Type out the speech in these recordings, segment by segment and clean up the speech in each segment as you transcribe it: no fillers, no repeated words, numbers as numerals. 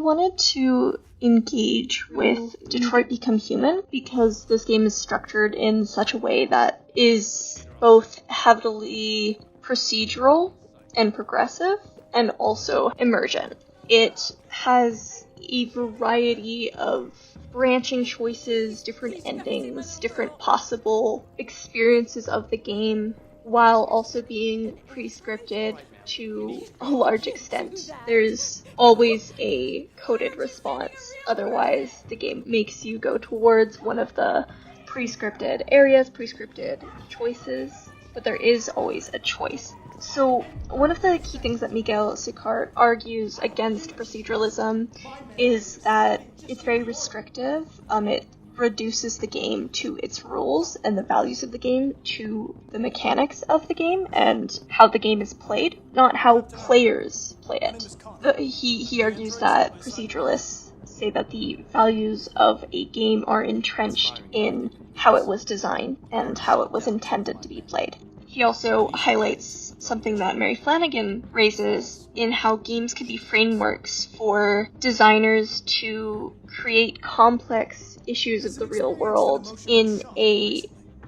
wanted to engage with Detroit Become Human because this game is structured in such a way that is both heavily procedural and progressive and also emergent. It has a variety of branching choices, different endings, different possible experiences of the game, while also being pre-scripted to a large extent. There's always a coded response, otherwise the game makes you go towards one of the pre-scripted areas, pre-scripted choices, but there is always a choice. So one of the key things that Miguel Sicart argues against proceduralism is that it's very restrictive. It reduces the game to its rules and the values of the game to the mechanics of the game and how the game is played, not how players play it. He argues that proceduralists say that the values of a game are entrenched in how it was designed and how it was intended to be played. He also highlights something that Mary Flanagan raises in how games can be frameworks for designers to create complex issues of the real world in a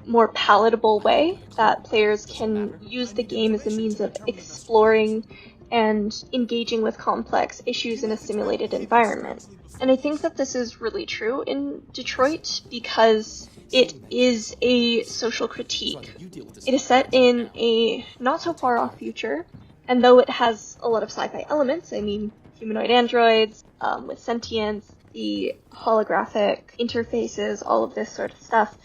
more palatable way, that players can use the game as a means of exploring and engaging with complex issues in a simulated environment. And I think that this is really true in Detroit because it is a social critique. It is set in a not-so-far-off future, and though it has a lot of sci-fi elements, I mean, humanoid androids with sentience, the holographic interfaces, all of this sort of stuff,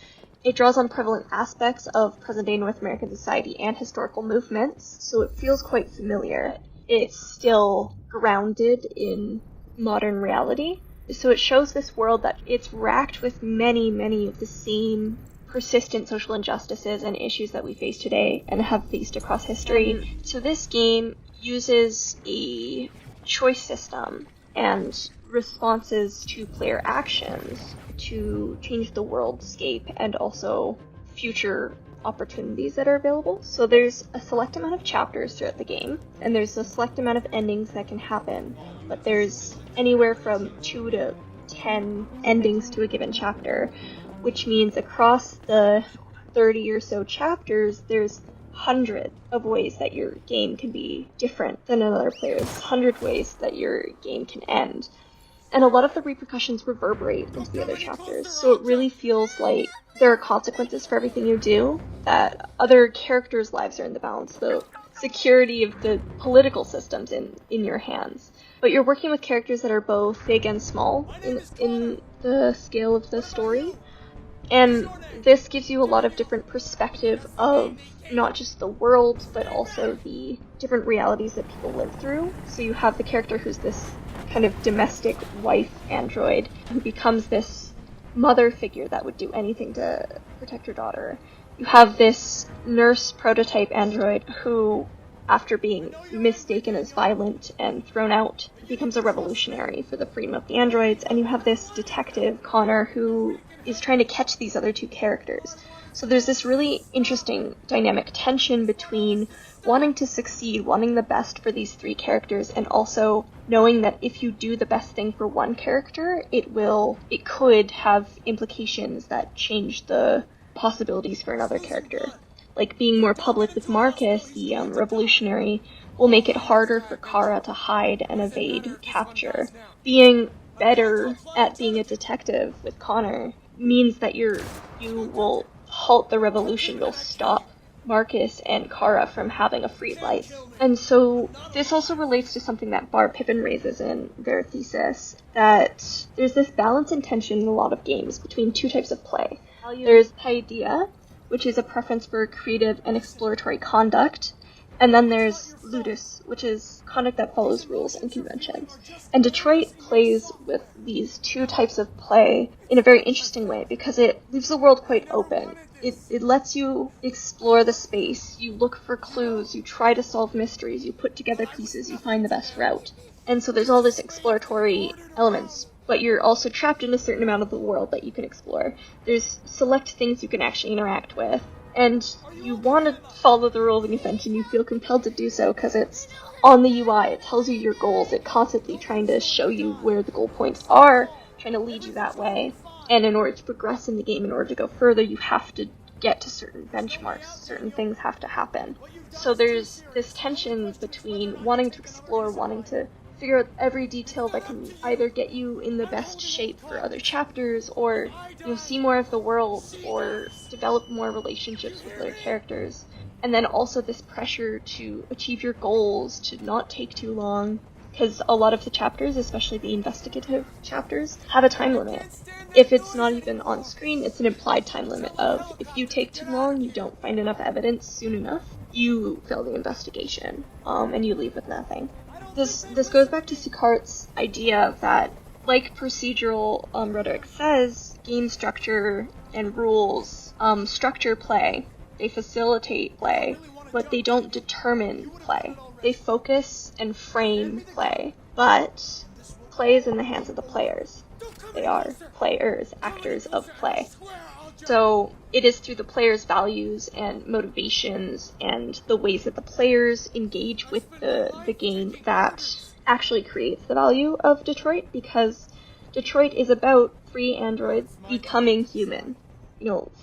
it draws on prevalent aspects of present-day North American society and historical movements, so it feels quite familiar. It's still grounded in modern reality. So it shows this world that it's racked with many, many of the same persistent social injustices and issues that we face today and have faced across history. So this game uses a choice system and responses to player actions to change the worldscape and also future opportunities that are available. So there's a select amount of chapters throughout the game, and there's a select amount of endings that can happen, but there's anywhere from 2 to 10 endings to a given chapter, which means across the 30 or so chapters, there's hundreds of ways that your game can be different than another player's, 100 ways that your game can end. And a lot of the repercussions reverberate into the other chapters, so it really feels like there are consequences for everything you do, that other characters' lives are in the balance, the security of the political systems in your hands. But you're working with characters that are both big and small in the scale of the story, and this gives you a lot of different perspective of not just the world, but also the different realities that people live through. So you have the character who's this kind of domestic wife android who becomes this mother figure that would do anything to protect her daughter. You have this nurse prototype android who, after being mistaken as violent and thrown out, becomes a revolutionary for the freedom of the androids. And you have this detective, Connor, who is trying to catch these other two characters. So there's this really interesting dynamic tension between wanting to succeed, wanting the best for these three characters, and also knowing that if you do the best thing for one character, it could have implications that change the possibilities for another character. Like being more public with Marcus, the revolutionary, will make it harder for Kara to hide and evade capture. Being better at being a detective with Connor means that you will halt the revolution, you'll stop Marcus and Kara from having a free life. And so this also relates to something that Barr Pippin raises in their thesis, that there's this balance and tension in a lot of games between two types of play. There's paideia, which is a preference for creative and exploratory conduct, and then there's ludus, which is conduct that follows rules and conventions. And Detroit plays with these two types of play in a very interesting way because it leaves the world quite open. It lets you explore the space, you look for clues, you try to solve mysteries, you put together pieces, you find the best route. And so there's all this exploratory elements, but you're also trapped in a certain amount of the world that you can explore. There's select things you can actually interact with, And you want to follow the rule of the convention, you feel compelled to do so because it's on the UI, it tells you your goals, it's constantly trying to show you where the goal points are, trying to lead you that way. And in order to progress in the game, in order to go further, you have to get to certain benchmarks, certain things have to happen. So there's this tension between wanting to explore, wanting to figure out every detail that can either get you in the best shape for other chapters, or see more of the world, or develop more relationships with other characters. And then also this pressure to achieve your goals, to not take too long, because a lot of the chapters, especially the investigative chapters, have a time limit. If it's not even on screen, it's an implied time limit of, if you take too long, you don't find enough evidence soon enough, you fail the investigation, and you leave with nothing. This goes back to Sicart's idea that, like procedural rhetoric says, game structure and rules structure play. They facilitate play, but they don't determine play. They focus and frame play, but play is in the hands of the players. They are players, actors of play. So it is through the players' values and motivations and the ways that the players engage with the game that actually creates the value of Detroit, because Detroit is about free androids becoming human.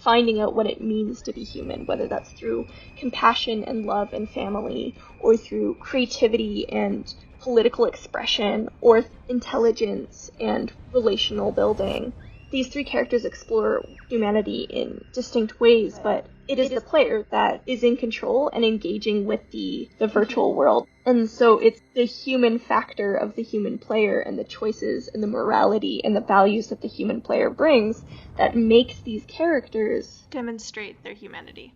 Finding out what it means to be human, whether that's through compassion and love and family, or through creativity and political expression, or intelligence and relational building. These three characters explore humanity in distinct ways, but it is the player that is in control and engaging with the virtual world. And so it's the human factor of the human player and the choices and the morality and the values that the human player brings that makes these characters demonstrate their humanity.